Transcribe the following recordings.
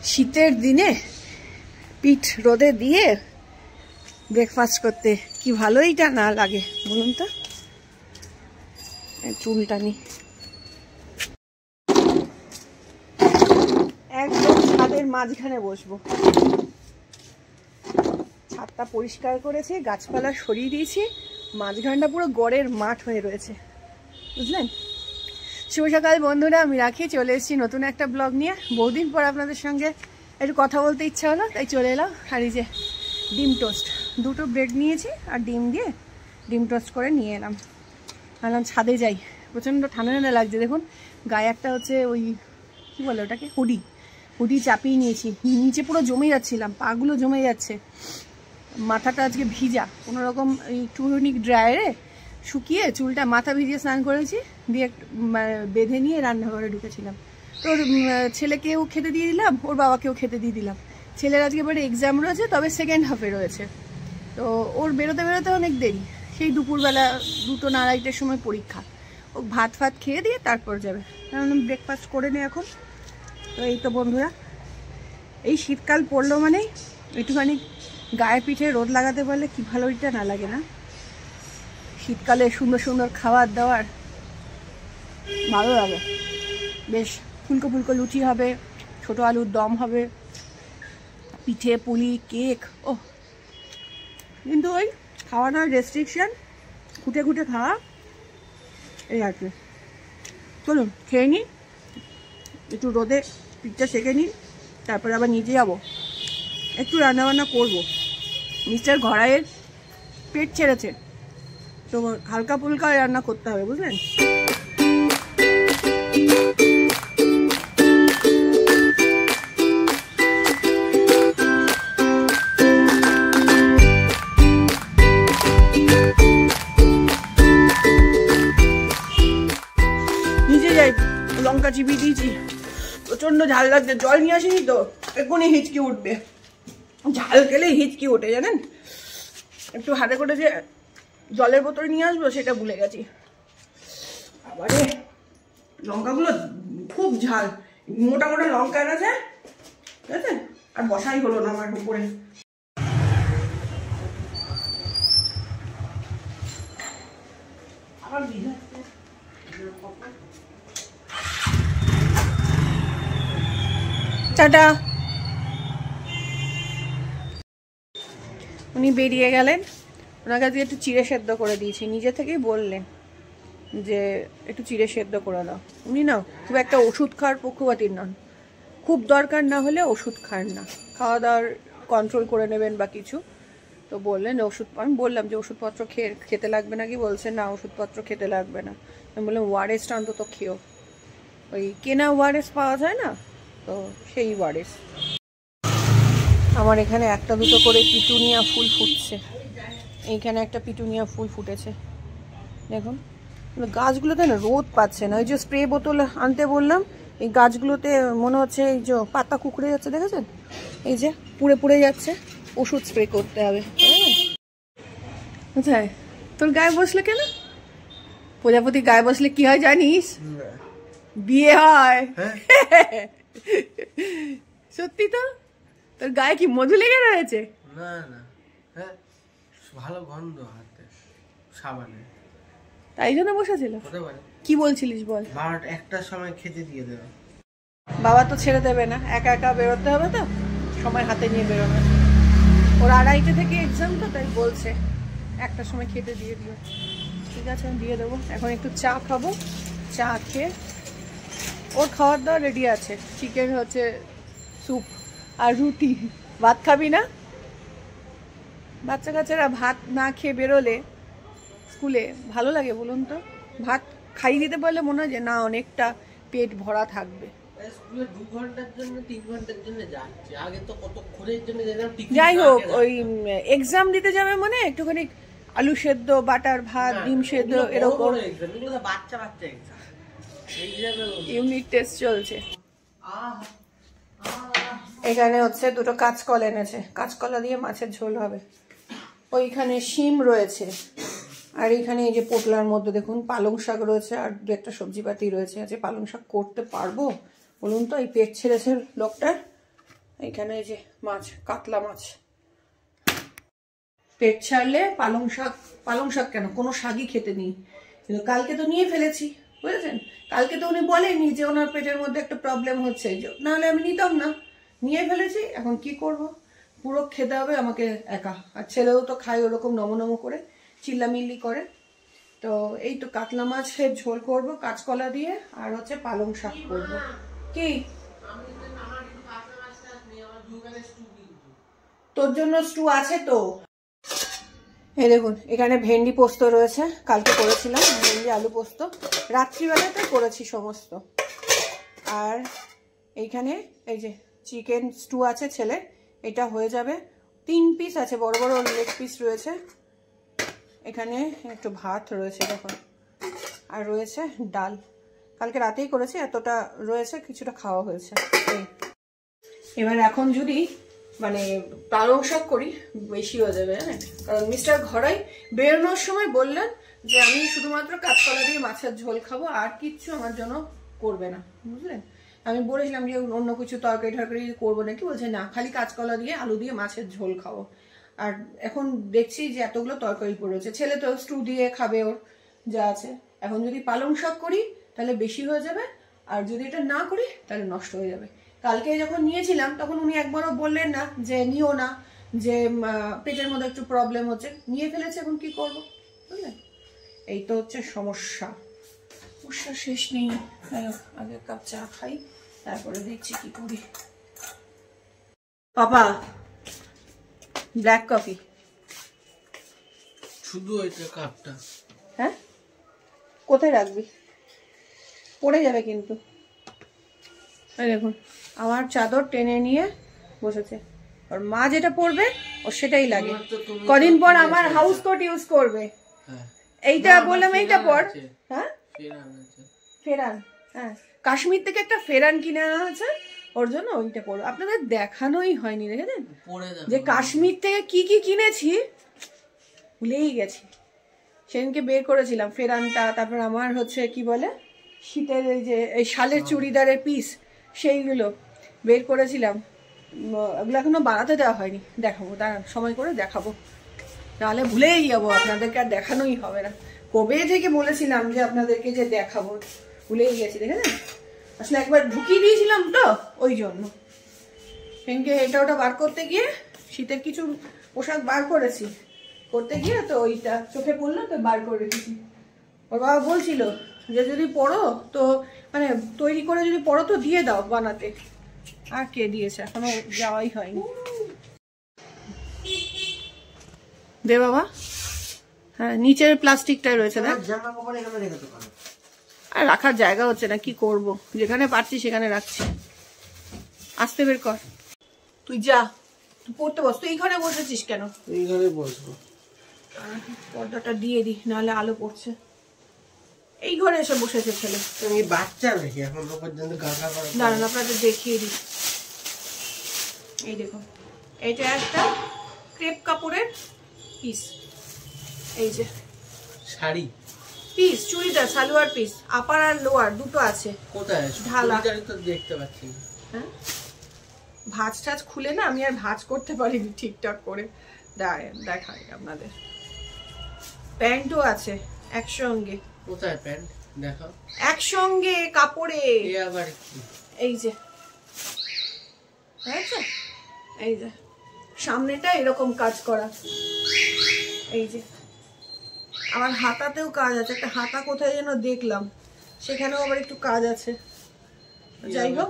শীতের দিনে পিঠ রোদে দিয়ে ব্রেকফাস্ট করতে কি ভালোইটা না লাগে বলুন তো। চুলটা নি একদম ছাদের মাঝখানে বসবো। ছাদটা পরিষ্কার করেছি, গাছপালা সরিয়ে দিয়েছি, মাঝখানটা পুরো গড়ের মাঠ হয়ে রয়েছে, বুঝলেন। শুভ সকাল বন্ধুরা, আমি রাখি, চলে এসেছি নতুন একটা ব্লগ নিয়ে। বহুদিন পর আপনাদের সঙ্গে একটু কথা বলতে ইচ্ছা হলো, তাই চলে এলাম। আর এই যে ডিম টোস্ট, দুটো ব্রেড নিয়েছি আর ডিম দিয়ে ডিম টোস্ট করে নিয়ে এলাম। ভাবলাম ছাদে যাই, প্রচণ্ড ঠান্ডা ঠান্ডা লাগছে। দেখুন গায়ে একটা হচ্ছে ওই কী বলে ওটাকে, হুডি চাপিয়ে নিয়েছি, নিচে পুরো জমে যাচ্ছিলাম, পাগুলো জমে যাচ্ছে। মাথাটা আজকে ভিজা, কোনোরকম একটুখানি ড্রায়ারে শুকিয়ে চুলটা মাথা ভিজিয়ে স্নান করেছি, দিয়ে বেঁধে নিয়ে রান্নাঘরে ঢুকেছিলাম। তো ছেলেকেও খেতে দিয়ে দিলাম, ওর বাবাকেও খেতে দিয়ে দিলাম। ছেলের আজকে এবারে এক্সাম রয়েছে, তবে সেকেন্ড হাফে রয়েছে, তো ওর বেরোতে অনেক দেরি, সেই দুপুরবেলা 2টো না 2:30টার সময় পরীক্ষা। ও ভাত খেয়ে দিয়ে তারপর যাবে, কারণ ব্রেকফাস্ট করে নে এখন। তো এই তো বন্ধুরা, এই শীতকাল পড়লো মানে একটুখানি গায়ে পিঠে রোদ লাগাতে পারলে কি ভালোইটা না লাগে না। শীতকালে সুন্দর সুন্দর খাবার দাবার ভালো লাগে, বেশ ফুলকো ফুলকো লুচি হবে, ছোট আলুর দম হবে, পিঠে পুলি কেক। ও কিন্তু ওই খাওয়া দাওয়ার রেস্ট্রিকশন, খুঁটে খুঁটে খাওয়া, এই আর কি। চলুন খেয়ে নিই, একটু রোদে পিঠটা সেঁকে নিই, তারপরে আবার নিচে যাবো, একটু রান্নাবান্না করবো। মিস্টার ঘড়াইয়ের পেট ছেড়েছে, তো হালকা ফুলকা রান্না করতে হবে, বুঝলেন। নিচে যাই, লঙ্কা চিবিয়ে দিয়েছি, প্রচন্ড ঝাল লাগছে। জল নিয়ে আসিনি তো, এক্ষুনি হিচকি উঠবে, ঝাল খেলে হিচকি ওঠে জানেন। একটু হাতে করে যে জলের বোতল নিয়ে আসবো সেটা ভুলে গেছি। আবারে লঙ্কাগুলো খুব ঝাল, মোটা মোটা লঙ্কা এনেছে, ঠিক আছে। আর বসাই হলো না আমার উপরে। আবার টাটা। উনি বেরিয়ে গেলেন, ওনার কাছে একটু চিড়ে সেদ্ধ করে দিয়েছি, নিজে থেকেই বললেন যে একটু চিড়ে সেদ্ধ করে দাও। উনি না খুব একটা ওষুধ খাওয়ার পক্ষপাতীর নন, খুব দরকার না হলে ওষুধ খান না, খাওয়া দাওয়ার কন্ট্রোল করে নেবেন বা কিছু। তো বললেন ওষুধ, আমি বললাম যে ওষুধপত্র খেতে লাগবে নাকি, বলছে না ওষুধপত্র খেতে লাগবে না। আমি বললাম ওআরএসটা অন্তত খেও, ওই কেনা ওআরএস পাওয়া যায় না, তো সেই ওআরএস। আমার এখানে একটা দুটো করে পিটুনিয়া ফুল ফুটছে, এইখানে একটা পিটুনিয়া ফুল ফুটেছে দেখুন। গাছগুলোতে না রোদ পাচ্ছে না, ওই যে স্প্রে বোতল আনতে বললাম, এই গাছগুলোতে মনে হচ্ছে এই যে পাতা কুকড়ে যাচ্ছে, দেখেছেন এই যে পুড়ে যাচ্ছে, ওষুধ স্প্রে করতে হবে। কোথায় তোর গায়ে বসলে কেন? প্রজাপতি গায়ে বসলে কি হয় জানিস? বিয়ে হয়। সত্যি তো? তোর গায়ে কি মধু লেগে রয়েছে? না না, হ্যাঁ ভালো গন্ধ হাতে সাবানে, তাই জন্য বসেছিল। কি বলছিলিস বল? 1টার সময় খেতে দিয়ে দেবে। বাবা তো ছেড়ে দেবে না, একা একা বেরোতে হবে, তো সময় হাতে নিয়ে বেরোবে। ওর 2:30 থেকে এক্সাম, তো তাই বলছে 1টার সময় খেতে দিয়ে দিও। ঠিক আছে আমি দিয়ে দেবো। এখন একটু চা খাবো, চা খেয়ে ওর খাওয়ার দাওয়া রেডি আছে, চিকেন হচ্ছে স্যুপ আর রুটি। ভাত খাবি না? বাচ্চা কাচ্চারা ভাত না খেয়ে বেরোলে স্কুলে ভালো লাগে বলুন তো? ভাত খাইয়ে দিতে পারলে মনে হয় যে না অনেকটা পেট ভরা থাকবে। স্কুলে 2 ঘন্টার জন্য 3 ঘন্টার জন্য যাচ্ছে, আগে তো কতক্ষণের জন্য যেতাম। যাই হোক, ওই এক্সাম দিতে যাবে মানে একটুখানি আলু সেদ্ধ, বাটার ভাত, ডিম সেদ্ধ, এরকম বাচ্চা এক্সাম, ইউনিট টেস্ট চলছে। এখানে হচ্ছে দুটো কাঁচকলা এনেছে, কাঁচকলা দিয়ে মাছের ঝোল হবে। ওইখানে শিম রয়েছে, আর এইখানে এই যে পোটলার মধ্যে দেখুন পালং শাক রয়েছে, আর 2-একটা সবজিপাতি রয়েছে। আছে পালং শাক করতে পারবো বলুন তো? এই পেট ছেড়েছে লোকটার, এখানে এই যে মাছ, কাতলা মাছ। পেট ছাড়লে পালং শাক কেন, কোনো শাকই খেতে নেই, কিন্তু কালকে তো নিয়ে ফেলেছি, বুঝেছেন? কালকে তো উনি বলেনি যে ওনার পেটের মধ্যে একটা প্রবলেম হচ্ছে, নাহলে আমি নিতাম না। নিয়ে ফেলেছি, এখন কি করব, পুরো খেতে হবে আমাকে একা। আর ছেলেও তো খায় ওরকম নমো করে, চিল্লামিল্লি করে। তো এই তো কাতলা মাছের ঝোল করব কাঁচকলা দিয়ে, আর হচ্ছে পালং শাক করব। কি তোর জন্য স্টু আছে তো? এই দেখুন, এখানে ভেন্ডি পোস্ত রয়েছে, কালকে করেছিলাম ভেন্ডি আলু পোস্ত, রাত্রিবেলাতে করেছি সমস্ত। আর এইখানে এই যে চিকেন স্টু আছে ছেলে, এটা হয়ে যাবে। 3 পিস আছে, বড় বড় লেগ পিস রয়েছে। এখানে একটু ভাত রয়েছে দেখুন, আর রয়েছে ডাল, কালকে রাতেই করেছি, এতটা রয়েছে, কিছুটা খাওয়া হয়েছে। এবার এখন যদি মানে পালং শাক করি বেশি হয়ে যাবে, হ্যাঁ, কারণ মিস্টার ঘরাই বেরোনোর সময় বললেন যে আমি শুধুমাত্র কাঁচকলা দিয়ে মাছের ঝোল খাবো, আর কিচ্ছু আমার জন্য করবে না, বুঝলেন? আমি বলেছিলাম যে অন্য কিছু তরকারি করবো নাকি, বলছে না, খালি কাঁচকলা দিয়ে আলু দিয়ে মাছের ঝোল খাবো। আর এখন দেখছি যে এতগুলো তরকারি পড়েছে, ছেলে তো স্টু দিয়ে খাবে, ওর যা আছে। এখন যদি পালং শাক করি তাহলে বেশি হয়ে যাবে, আর যদি এটা না করি তাহলে নষ্ট হয়ে যাবে। কালকে যখন নিয়েছিলাম তখন উনি একবারও বললেন না যে নিও না, যে পেটের মধ্যে একটু প্রবলেম হচ্ছে, নিয়ে ফেলেছে, এখন কি করব, বুঝলেন? এই তো হচ্ছে সমস্যা শেষ নেই। আগে কাপ চা খাই, তারপরে দেখছি কি করি। পাপা ব্ল্যাক কফি শুধু এটা কাপটা, হ্যাঁ কোথায় রাখবি, পড়ে যাবে কিন্তু। দেখুন আমার চাদর টেনে নিয়ে বসেছে, আর মা যেটা পরবে ওর সেটাই লাগে। কদিন পর আমার হাউস কোট ইউজ করবে, এইটা বললাম এইটা পর। হ্যাঁ ফেরান, হ্যাঁ কাশ্মীর থেকে একটা ফেরান কিনে আনা হয়েছে ওর জন্য, ওইটা পরবো। আপনাদের দেখানোই হয়নি, দেখেছেন যে কাশ্মীর থেকে কি কি কিনেছি, ভুলেই গেছি। সেদিনকে বের করেছিলাম ফেরানটা, তারপর আমার হচ্ছে কি বলে শীতের এই যে এই শালের চুড়িদারের পিস, সেইগুলো বের করেছিলাম। ওগুলো এখনো বানাতে দেওয়া হয়নি, দেখাবো, দাঁড়ান সময় করে দেখাবো, নাহলে ভুলেই যাবো, আপনাদেরকে আর দেখানোই হবে না। কবে থেকে বলেছিলাম যে আপনাদেরকে যে দেখাবো, ভুলেই গেছি, দেখেন আসলে একবার ঢুকিয়ে দিয়েছিলাম তো ওই জন্য। সেদিনকে এটা ওটা বার করতে গিয়ে শীতের কিছু পোশাক বার করেছি, করতে গিয়ে তো ওইটা চোখে পড়লো, তো বার করে রেখেছি। ওর বাবা বলছিল যে যদি পড়ো তো মানে তৈরি করে যদি পড়ো তো দিয়ে দাও বানাতে, আর কে দিয়েছে, এখনো যাওয়াই হয়নি। দে বাবা, হ্যাঁ নিচের প্লাস্টিকটাই রয়েছে না, আর রাখার জায়গা হচ্ছে না, কি করব, যেখানে পারছি সেখানে রাখছি। আসতে বের কর, তুই যা, তুই পড়তে বস। তুই এইখানে বসেছিস কেন? এইখানে বসবো, পর্দাটা দিয়ে দি, নাহলে আলো পড়ছে। এই ঘরে এসে বসেছে ছেলে। তুমি বাচ্চা নাকি এখনো পর্যন্ত গাগা করে? দাঁড়ান আপনাদের দেখিয়ে দিই। এই দেখুন, এটা একটা ক্রেপ কাপড়ের পিস, এই যে শাড়ি পিস, চুড়িদার সালোয়ার পিস, আপার আর লোয়ার দুটো আছে। কোথায় ঢালা তো দেখতে পাচ্ছি। হ্যাঁ ভাঁজ টাজ খুলে না, আমি আর ভাঁজ করতে পারিনি ঠিকঠাক করে, দেখাই আপনাদের। প্যান্টও আছে একসঙ্গে। কোথায় প্যান্ট দেখাও? একসঙ্গে কাপড়ে, আবার কি? এই যে এই যে সামনেটা এরকম কাজ করা, এই যে আমার হাতাতেও কাজ আছে, একটা হাতা কোথায় যেন দেখলাম, সেখানেও আবার একটু কাজ আছে। যাই হোক,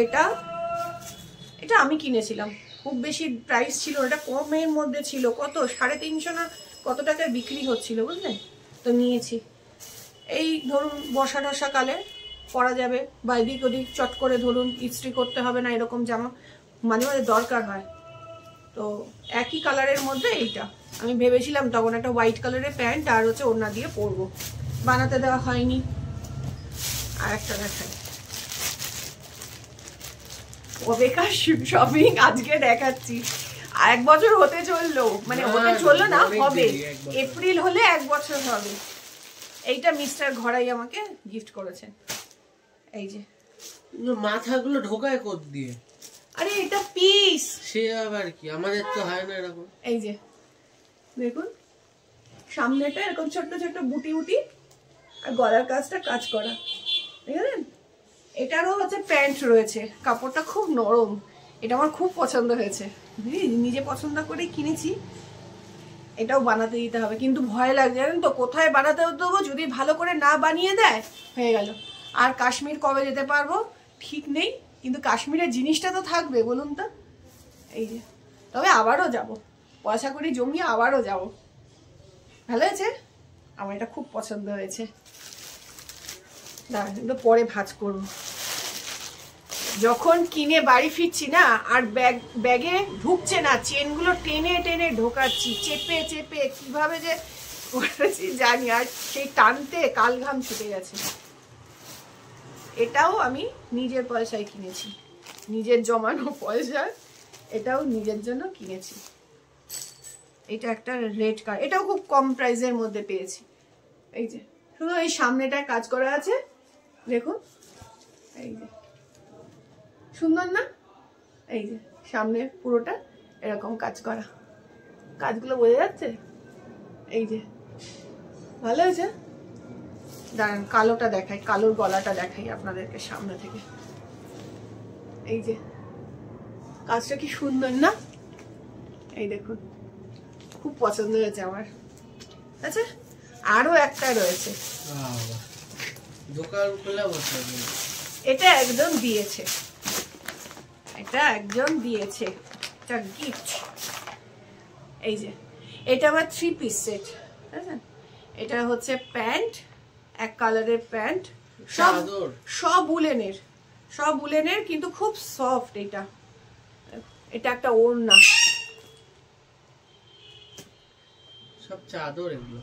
এটা আমি কিনেছিলাম, খুব বেশি প্রাইস ছিল, এটা কমের মধ্যে ছিল, কত 350 না কত টাকায় বিক্রি হচ্ছিল, বুঝলেন? তো নিয়েছি। এই ধরুন বর্ষা টর্ষা কালে পরা যাবে, বা এদিক ওদিক চট করে ধরুন ইস্ত্রি করতে হবে না, এরকম জামা মাঝে মাঝে দরকার হয়। তো একই কালারের মধ্যে এইটা আমি ভেবেছিলাম তখন একটা হোয়াইট কালারের প্যান্ট আর হচ্ছে ওড়না দিয়ে পরবো, বানাতে দেওয়া হয়নি। আর একটা দেখাই, বেকার শপিং আজকে দেখাচ্ছি। 1 বছর হতে চললো, মানে হতে চললো না, হবে এপ্রিল হলে 1 বছর হবে। এইটা মিস্টার ঘরাই আমাকে গিফট করেছেন। এই যে মাথাগুলো ঢোকায় কোদ দিয়ে, আরে এটা পিস। সে আবার কি, আমাদের তো হয় না এরকম। এই যে দেখুন সামনেটা এরকম ছোট্ট ছোট্ট বুটি বুটি আর গলার কাজটা কাজ করা, দেখলেন? এটারও হচ্ছে প্যান্ট রয়েছে, কাপড়টা খুব নরম, এটা আমার খুব পছন্দ হয়েছে, নিজে পছন্দ করেই কিনেছি। এটাও বানাতে দিতে হবে, কিন্তু ভয় লাগে জানেন তো, কোথায় বানাতে দেবো, যদি ভালো করে না বানিয়ে দেয় হয়ে গেল। আর কাশ্মীর কবে যেতে পারবো ঠিক নেই, কিন্তু কাশ্মীরের জিনিসটা তো থাকবে বলুন তো। এই যে, তবে আবারও যাব, পয়সা করি জমিয়ে আবারও যাব। ভালো হয়েছে, আমার এটা খুব পছন্দ হয়েছে। দাঁড়ান, কিন্তু পরে ভাঁজ করবো। যখন কিনে বাড়ি ফিরছি না, আর ব্যাগে ঢুকছে না, চেনগুলো টেনে টেনে ঢোকাচ্ছি, চেপে চেপে কিভাবে যে করেছি জানি, আর সেই টানতে কাল ঘাম ছুটে গেছে। এটাও আমি নিজের পয়সায় কিনেছি, নিজের জমানো পয়সা, এটাও নিজের জন্য কিনেছি। এটা একটা রেড কার, এটাও খুব কম প্রাইসের মধ্যে পেয়েছি। এই যে শুধু এই সামনেটায় কাজ করা আছে, দেখুন, এই যে সুন্দর না? এই যে সামনে পুরোটা এরকম কাজ করা, কাজগুলো বোঝা যাচ্ছে? এই যে ভালো হয়েছে। দাঁড়ান কালোটা দেখাই, কালোর গলাটা দেখাই আপনাদেরকে সামনে থেকে। এই যে কাজটা কি সুন্দর না? এই দেখুন, খুব পছন্দ হয়েছে আমার। আচ্ছা, আরো একটা রয়েছে, দোকান খুলে বসে, এটা একজন দিয়েছে, এটা একজন দিয়েছে, এটা গিফট। এই যে এটা আমার 3 পিস সেট, বুঝলেন? এটা হচ্ছে প্যান্ট, এক কালারের প্যান্ট, সব উলেনের, সব উলেনের, কিন্তু খুব সফট। এটা একটা ওড়না, সব চাদর এগুলো।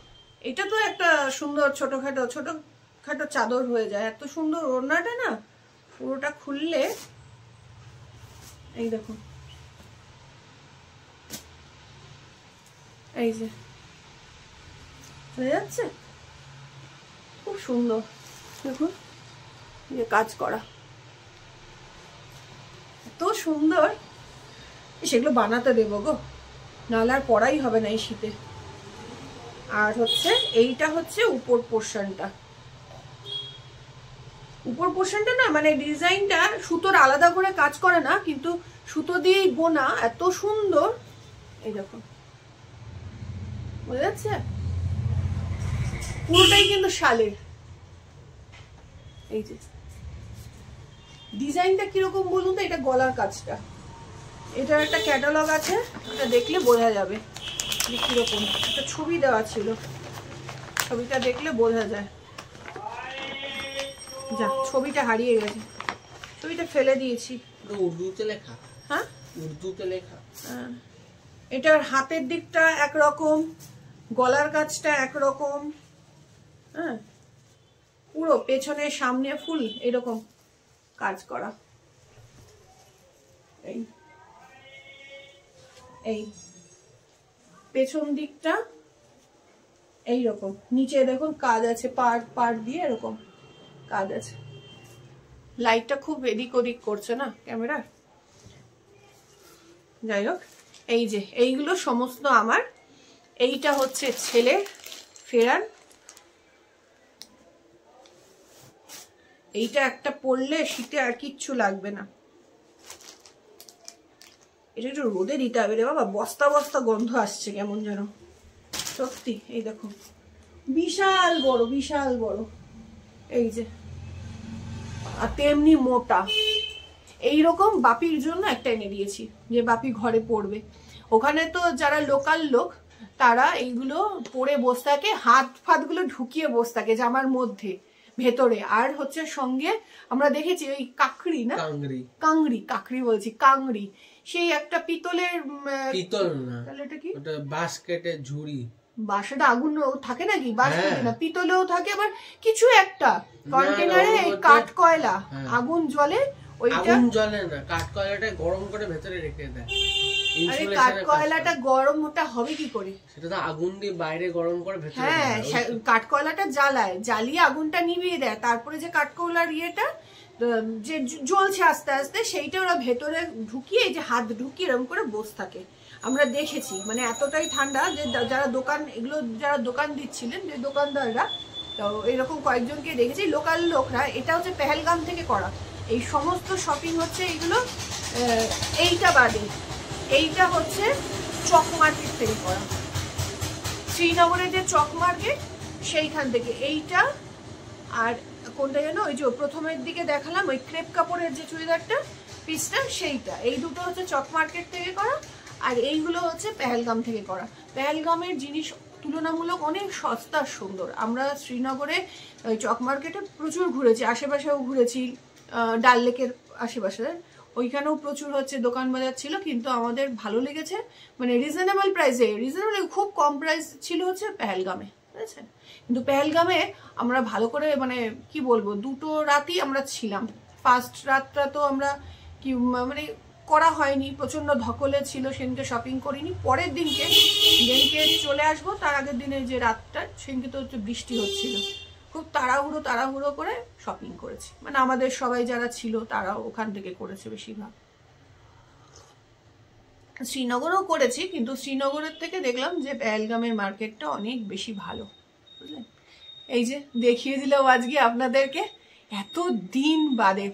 এটা তো একটা সুন্দর ছোটখাটো চাদর হয়ে যায়, এত সুন্দর ওড়নাটা না, পুরোটা খুললে এই দেখুন, এই যে হয়ে যাচ্ছে, খুব সুন্দর। দেখুন যে কাজ করা, এত সুন্দর, সেগুলো বানাতে দেবো গো, নাহলে আর পড়াই হবে না এই শীতে। আর হচ্ছে এইটা হচ্ছে উপর পোর্শনটা, উপর পোর্শনটা না, মানে ডিজাইনটা সুতোর আলাদা করে কাজ করে না, কিন্তু সুতো দিয়েই বোনা, এত সুন্দর। এই দেখুন, বোঝা যাচ্ছে? পুরোটাই কিন্তু শালের। এই যে ডিজাইনটা কিরকম বলুন তো, এটা গলার কাজটা, এটার একটা ক্যাটালগ আছে, ওটা দেখলে বোঝা যাবে কিরকম। একটা ছবি দেওয়া ছিল, ছবিটা দেখলে বোঝা যায়। যা, ছবিটা হারিয়ে গেছে, ছবিটা ফেলে দিয়েছি। উর্দুতে লেখা? হ্যাঁ, উর্দুতে লেখা। এটার হাতের দিকটা একরকম, গলার কাজটা একরকম, হ্যাঁ, পুরো পেছনে সামনে ফুল এরকম কাজ করা। এই পেছন দিকটা এইরকম, নিচে দেখুন কাজ আছে, পার্ট দিয়ে এরকম কাজ আছে। লাইটটা খুব এদিক ওদিক করছে না ক্যামেরা, যাই হোক। এই যে এইগুলো সমস্ত আমার। এইটা হচ্ছে ছেলের ফেরান, এইটা একটা পরলে শীতে আর কিচ্ছু লাগবে না। এটা একটু রোদে দিতে হবে রে বাবা, বস্তা বস্তা গন্ধ আসছে কেমন যেন, সত্যি। এই দেখো বিশাল বড়, বিশাল বড়, এই যে, আর তেমনি মোটা। এইরকম বাপির জন্য একটা এনে দিয়েছি, যে বাপি ঘরে পরবে। ওখানে তো যারা লোকাল লোক তারা এইগুলো পরে বসে থাকে, হাত ফাতগুলো ঢুকিয়ে বসে থাকে জামার মধ্যে ভেতরে। আর হচ্ছে সঙ্গে আমরা দেখেছি ওই কাকড়ি, না কাংড়ি, কাকড়ি বলছি, কাংড়ি, সেই একটা পিতলের, পিতল না তাহলে এটা কি, ওটা বাস্কেটের ঝুড়ি। বাসাটা আগুন থাকে নাকি, বাস্কেটে না, পিতলেও থাকে আবার কিছু একটা কন্টেনারে, কাঠ কয়লা, আগুন জ্বলে, ওইটা আগুন জ্বলে না, কাঠ কয়লাটা গরম করে ভেতরে রেখে দেয়। আরে কাঠ কয়লাটা গরম ওটা হবে কি করে, সেটা তো আগুন দিয়ে বাইরে গরম করে ভেতরে। হ্যাঁ, কাঠ কয়লাটা জ্বালায়, জ্বালিয়ে আগুনটা নিভিয়ে দেয়, তারপরে যে কাঠ কয়লার ইয়েটা যে জ্বলছে আস্তে আস্তে, সেইটা ওরা ভেতরে ঢুকিয়ে এই যে হাত ঢুকিয়ে এরকম করে বসে থাকে। আমরা দেখেছি, মানে এতটাই ঠান্ডা যে যারা দোকান এগুলো যারা দোকান দিচ্ছিলেন, যে দোকানদাররা, তো এরকম কয়েকজনকে দেখেছি লোকাল লোকরা। এটা হচ্ছে পেহেলগাম থেকে করা এই সমস্ত শপিং হচ্ছে এইগুলো। এইটা বাদে এইটা হচ্ছে চক মার্কেট থেকে করা, শ্রীনগরের যে চক মার্কেট সেইখান থেকে এইটা। আর কোনটা যেন ওই যে প্রথমের দিকে দেখালাম ওই ক্রেপ কাপড়ের যে চুড়িদারটা পিসটা, সেইটা। এই দুটো হচ্ছে চক মার্কেট থেকে করা, আর এইগুলো হচ্ছে পেহেলগাম থেকে করা। পেহেলগামের জিনিস তুলনামূলক অনেক সস্তা সুন্দর। আমরা শ্রীনগরে ওই চক মার্কেটে প্রচুর ঘুরেছি, আশেপাশেও ঘুরেছি, ডাল লেকের আশেপাশে ওইখানেও প্রচুর হচ্ছে দোকান বাজার ছিল, কিন্তু আমাদের ভালো লেগেছে মানে রিজনেবল প্রাইসে, খুব কম প্রাইস ছিল হচ্ছে পেহেলগামে, বুঝেছেন। কিন্তু পেহেলগামে আমরা ভালো করে মানে কি বলবো, 2টো রাতই আমরা ছিলাম। ফার্স্ট রাতটা তো আমরা কি মানে করা হয়নি, প্রচন্ড ধকলে ছিল, সেদিনকে শপিং করিনি। পরের দিনকে চলে আসবো, তার আগের দিনে যে রাতটা সেদিনকে তো হচ্ছে বৃষ্টি হচ্ছিল, খুব তাড়াহুড়ো করে শপিং করেছি। মানে আমাদের সবাই যারা ছিল তারাও ওখান থেকে করেছে বেশিরভাগ। শ্রীনগরও করেছি, কিন্তু শ্রীনগরের থেকে দেখলাম যে পেহেলগামের মার্কেটটা অনেক বেশি ভালো, বুঝলেন। এই যে দেখিয়ে দিলাম আজকে আপনাদেরকে, এত দিন বাদে।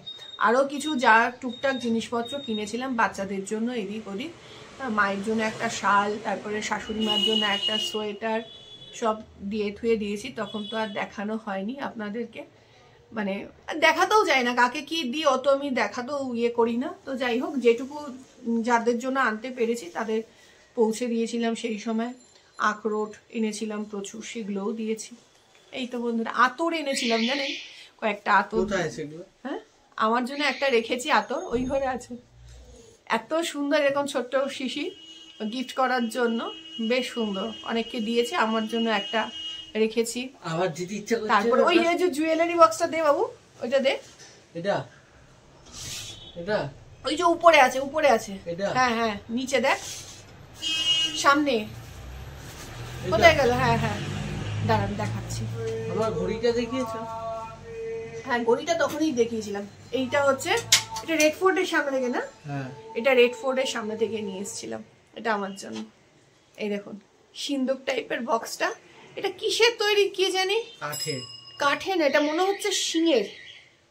আরও কিছু যা টুকটাক জিনিসপত্র কিনেছিলাম বাচ্চাদের জন্য, এদিক ওদিক, মায়ের জন্য একটা শাল, তারপরে শাশুড়ি মার জন্য একটা সোয়েটার, সব দিয়ে থুয়ে দিয়েছি। তখন তো আর দেখানো হয়নি আপনাদেরকে, মানে দেখাতেও যায় না কাকে কি দিই, অত আমি দেখাতেও করি না। তো যাই হোক, যেটুকু যাদের জন্য আনতে পেরেছি তাদের পৌঁছে দিয়েছিলাম সেই সময়। আখরোট এনেছিলাম প্রচুর, সেগুলোও দিয়েছি। এই তো বন্ধুরা, আতর এনেছিলাম জানেন, কয়েকটা আতর। হ্যাঁ, আমার জন্য একটা রেখেছি আতর, ওই ঘরে আছে। এত সুন্দর এরকম ছোট্ট শিশি গিফট করার জন্য, বেশ সুন্দর, অনেককে দিয়েছে, আমার জন্য একটা রেখেছি। আবার দিতে ইচ্ছা করছে। তারপরে ওই যে জুয়েলারি বক্সটা দে বাবু, ওইটা দে। এটা ওই যে উপরে আছে। হ্যাঁ, নিচে দেখ, সামনে কোথায় গেল? হ্যাঁ, দাঁড়ান দেখাচ্ছি। আমার ঘড়িটা দেখিয়েছো? হ্যাঁ, ঘড়িটা তখনই দেখিয়েছিলাম। এইটা হচ্ছে, এটা রেড ফোর্টের সামনে থেকে না? হ্যাঁ, এটা রেড ফোর্টের সামনে থেকে নিয়ে এসেছিলাম, এটা আমার জন্য। এই দেখুন সিন্দুক টাইপের বক্সটা, এটা কিসের তৈরি কি জানি, কাঠের না, এটা মনে হচ্ছে শিঙের,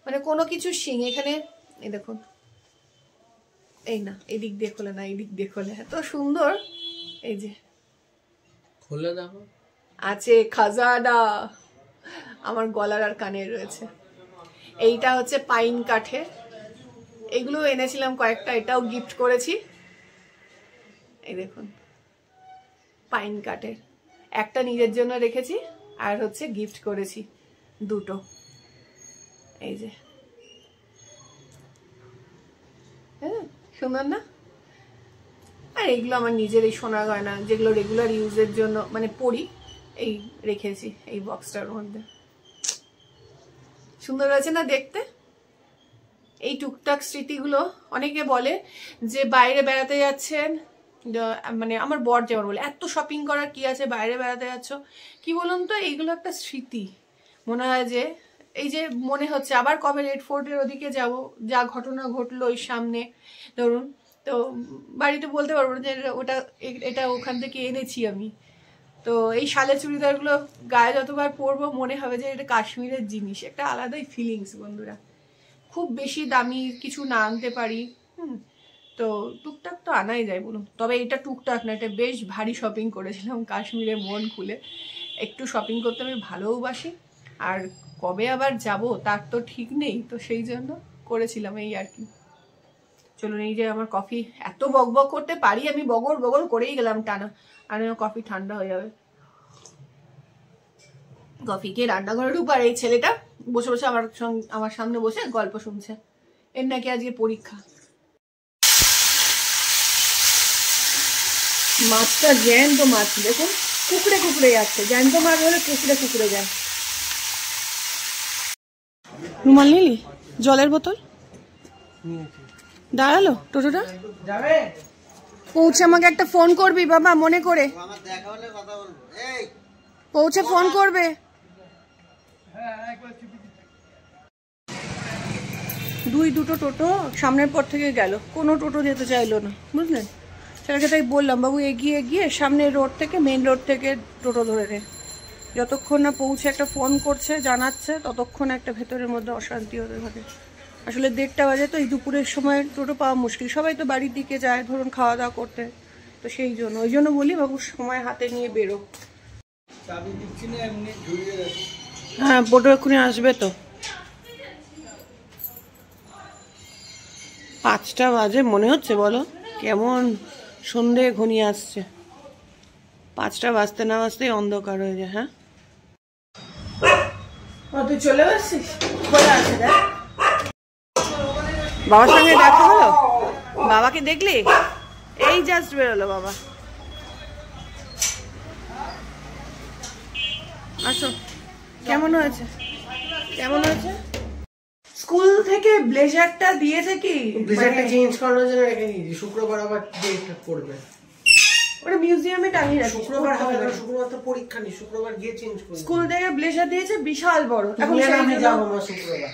মানে কোনো কিছু শিং এখানে। এই দেখুন, এই না এদিক দিয়ে খোলে না, এদিক দিয়ে খোলে, এত সুন্দর। এই যে খুলে দেখো, আছে খাজানা, আমার গলার আর কানের রয়েছে। এইটা হচ্ছে পাইন কাঠের, এগুলো এনেছিলাম কয়েকটা, এটাও গিফট করেছি। এই দেখুন পাইন কাঠের, একটা নিজের জন্য রেখেছি, আর হচ্ছে গিফট করেছি 2টো। এই যে, হ্যাঁ সুন্দর না? আর এগুলো আমার নিজের এই সোনা গয়না, যেগুলো রেগুলার ইউজের জন্য মানে পরি, এই রেখেছি এই বক্সটার মধ্যে। সুন্দর আছে না দেখতে? এই টুকটাক স্মৃতিগুলো, অনেকে বলে যে বাইরে বেড়াতে যাচ্ছেন, মানে আমার বর যেমন বলে এত শপিং করার কি আছে, বাইরে বেড়াতে যাচ্ছ, কি বলুন তো, এইগুলো একটা স্মৃতি। মনে হয় যে এই যে মনে হচ্ছে আবার কবে রেড ফোর্টের ওদিকে যাব, যা ঘটনা ঘটলো ওই সামনে ধরুন, তো বাড়িতে বলতে পারবো যে এটা ওখান থেকে এনেছি আমি। তো এই শালের চুড়িদারগুলো গায়ে যতবার পরবো মনে হবে যে এটা কাশ্মীরের জিনিস, একটা আলাদাই ফিলিংস বন্ধুরা। খুব বেশি দামি কিছু না আনতে পারি, তো টুকটাক তো আনাই যায় বলুন। তবে এটা টুকটাক না, এটা বেশ ভারী শপিং করেছিলাম কাশ্মীরে, মন খুলে। একটু শপিং করতে আমি ভালোবাসি, আর কবে আবার যাব তার তো ঠিক নেই, তো সেই জন্য করেছিলাম এই আর কি। চলুন, এই যে আমার কফি, এত বকবক করতে পারি আমি, বগল করেই গেলাম টানা, আর কফি ঠান্ডা হয়ে যাবে। কফি খেয়ে রান্নাঘরে ঢুকবার এই ছেলেটা বসে বসে আমার সামনে বসে গল্প শুনছে, এর নাকি আজকে পরীক্ষা। মাছটা জ্যান্ত মাছ, দেখুন কুকড়ে যাচ্ছে, জ্যান্ত মাছ হলে কুকড়ে যায়। রুমাল নিলি? জলের বোতল দাঁড়ালো টোটোটা, পৌঁছে আমাকে একটা ফোন করবি বাবা, মনে করে পৌঁছে ফোন করবে। দুটো টোটো সামনের পর থেকে গেল, কোনো টোটো যেতে চাইলো না, বুঝলেন? সেটাকে তাই বললাম, বাবু এগিয়ে গিয়ে সামনের রোড থেকে, মেন রোড থেকে টোটো ধরে নে। যতক্ষণ না পৌঁছে একটা ফোন করছে, জানাচ্ছে, ততক্ষণ একটা ভেতরের মধ্যে অশান্তি হতে থাকে। আসলে 1:30 বাজে, তো এই দুপুরের সময় টোটো পাওয়া মুশকিল। সবাই তো বাড়ির দিকে যায় ধরুন খাওয়া দাওয়া করতে, তো সেই জন্য ওই জন্য বলি বাবু সময় হাতে নিয়ে বেরো। হ্যাঁ, বোটো এক্ষুনি আসবে তো। 5টা বাজে মনে হচ্ছে, বলো কেমন সন্ধে ঘনিয়ে আসছে। 5টা বাজতে না বাজতেই অন্ধকার হয়ে যায়। হ্যাঁ, তুই চলে আসছিস? খোলা আছে, দেখ। বাবার সঙ্গে দেখা হলো? বাবাকে দেখলি? এই জাস্ট বেরোলো বাবা। আসো, কেমন হয়েছে? কেমন হয়েছে? স্কুল থেকে ব্লেজারটা দিয়েছে কি? ব্লেজারটা চেঞ্জ করানোর জন্য রেখে দিয়েছি, শুক্রবার আবার ডেটটা করবে। ওটা মিউজিয়ামে টাঙিয়ে রাখি। শুক্রবার হবে না, শুক্রবার তো পরীক্ষা নেই, শুক্রবার গিয়ে চেঞ্জ করবে। স্কুল থেকে ব্লেজার দিয়েছে বিশাল বড়। এখন আমি যাব না, শুক্রবার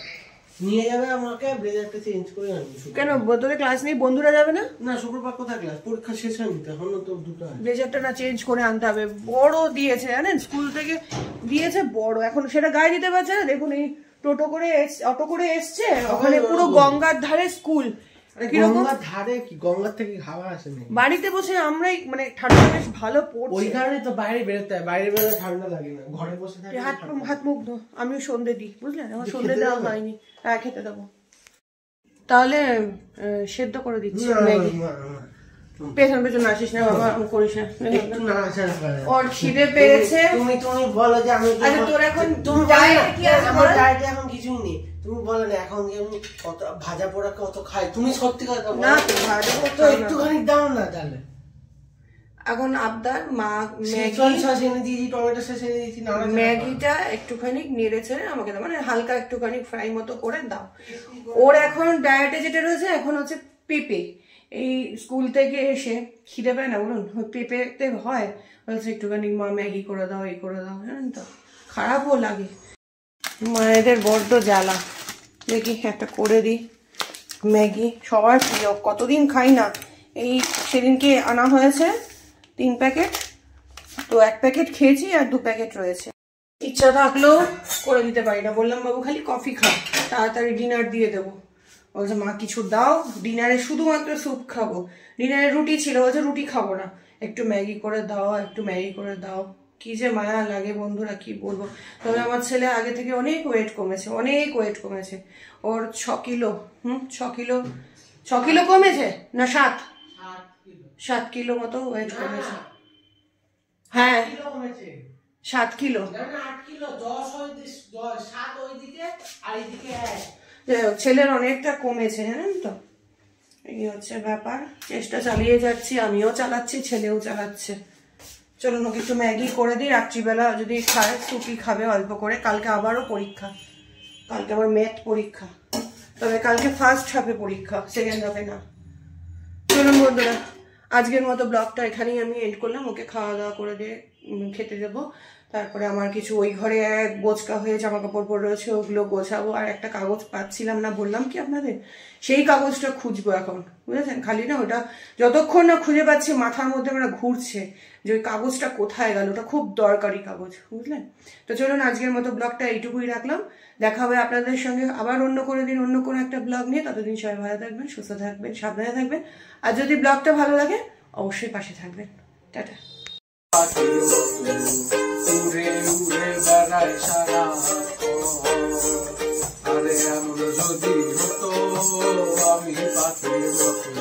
নিয়ে যাবে আমাকে, ব্লেজারটা চেঞ্জ করে আনবি। কেন, তোদের ক্লাস নেই? বন্ধুরা যাবে না? না, শুক্রবার কোথায় ক্লাস? পরীক্ষা শেষ হয়নি তো, এখনো তো 2টা। ব্লেজারটা না চেঞ্জ করে আনতে হবে, বড় দিয়েছে জানেন, স্কুল থেকে দিয়েছে বড়। এখন সেটা গায়ে দিতে পারছে না। দেখুন এই টোটো করে অটো করে এসছে, ওখানে পুরো গঙ্গার ধারে স্কুল। গঙ্গার ধারে কি? গঙ্গার থেকে হাওয়া আসে না? বাড়িতে বসে আমরাই মানে ঠান্ডা বেশ ভালো পড়ছে, ওই কারণে তো বাইরে বেরোতে হয়, বাইরে বেরোলে ঠান্ডা লাগে না, ঘরে বসে থাকি। হাত মুখ ধো, আমিও সন্ধে দিই, বুঝলেন? আমার সন্ধে দেওয়া হয়নি। হ্যাঁ, খেতে দেবো। তাহলে সেদ্ধ করে দিচ্ছি ম্যাগি। পেছন পেছন আসিস না বাবা, করিস না। ওর খিদে পেয়েছে। তুমি বলো যে আমি, তোর এখন তুমি আমার ডায়েটে এখন কিছুই নেই। তুমি বলো না এখন আমি কত ভাজা পোড়া কত খাই, তুমি সত্যি কথা বলো না। ভাজা তো একটুখানি দাও না তাহলে। এখন আবদার মা ম্যাগিটা একটুখানি নেড়ে ছেড়ে আমাকে দাও, মানে হালকা একটুখানি ফ্রাই মতো করে দাও। ওর এখন ডায়েটে যেটা রয়েছে এখন হচ্ছে পেঁপে। এই স্কুল থেকে এসে খিদে পায় না, বলুন? পেঁপেতে হয়, বলছে একটুখানি মা ম্যাগি করে দাও, এই করে দাও। হ্যাঁ, তো খারাপও লাগে, মায়েদের বড্ড জ্বালা। দেখি একটা করে দিই ম্যাগি, সবার প্রিয়, কতদিন খাই না। এই সেদিনকে আনা হয়েছে 3 প্যাকেট, তো 1 প্যাকেট খেয়েছি আর 2 প্যাকেট রয়েছে। ইচ্ছা থাকলেও করে দিতে পারি না। বললাম বাবু খালি কফি খা, তাড়াতাড়ি ডিনার দিয়ে দেবো। বলছে মা কিছু দাও, ডিনারে শুধুমাত্র স্যুপ খাবো। ডিনারে রুটি ছিল, বলছে রুটি খাবো না, একটু ম্যাগি করে দাও, একটু ম্যাগি করে দাও। কি যে মায়া লাগে বন্ধুরা, কি বলবো। তবে আমার ছেলে আগে থেকে অনেক ওয়েট কমেছে, অনেক ওয়েট কমেছে। ওর 6 কিলো 6 কিলো কমেছে না 7 কিলো মতো ওয়েট কমেছে। হ্যাঁ, 7 কিলো। ছেলের অনেকটা কমেছে, জানেন তো। এই হচ্ছে ব্যাপার। চেষ্টা চালিয়ে যাচ্ছি, আমিও চালাচ্ছি, ছেলেও চালাচ্ছে। চলুন ওকে একটু ম্যাগি করে দিই, রাত্রিবেলা যদি খায় সুপি খাবে অল্প করে। কালকে আবারও পরীক্ষা, কালকে আবার ম্যাথ পরীক্ষা, তবে কালকে ফার্স্ট হাফে পরীক্ষা, সেকেন্ড হাফে না। চলুন বন্ধুরা, আজকের মতো ব্লগটা এখানেই আমি এন্ড করলাম। ওকে খাওয়া দাওয়া করে দিয়ে খেতে দেবো। তারপরে আমার কিছু ওই ঘরে বোচকা হয়ে জামা কাপড় পরে রয়েছে, ওগুলো গোছাবো। আর একটা কাগজ পাচ্ছিলাম না, বললাম কি আপনাদের, সেই কাগজটা খুঁজবো এখন, বুঝেছেন? খালি না ওটা যতক্ষণ না খুঁজে পাচ্ছি মাথার মধ্যে মানে ঘুরছে যে ওই কাগজটা কোথায় গেল। ওটা খুব দরকারি কাগজ, বুঝলেন? তো চলুন আজকের মতো ব্লগটা এইটুকুই রাখলাম। দেখা হবে আপনাদের সঙ্গে আবার অন্য কোনো দিন অন্য কোনো একটা ব্লগ নিয়ে। ততদিন সবাই ভালো থাকবেন, সুস্থ থাকবেন, সাবধানে থাকবেন। আর যদি ব্লগটা ভালো লাগে অবশ্যই পাশে থাকবেন। টাটা। উড়ে উড়ে বেড়ায় সারা, আরে এমন যদি হতো আমি পাখির মতো,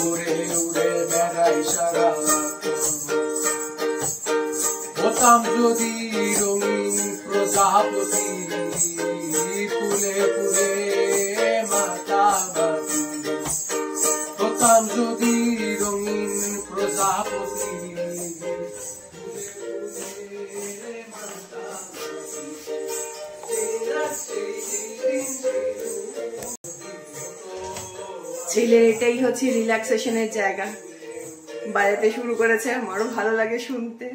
উড়ে উড়ে বেড়ায় সারা, হতাম যদি রঙিন প্রজাপতি, ফুলে ফুলে মাতামাতি, হতাম যদি রঙিন প্রজাপতি। ছেলের এটাই হচ্ছে রিল্যাক্সেশনের জায়গা, বাজাতে শুরু করেছে, আমারও ভালো লাগে শুনতে।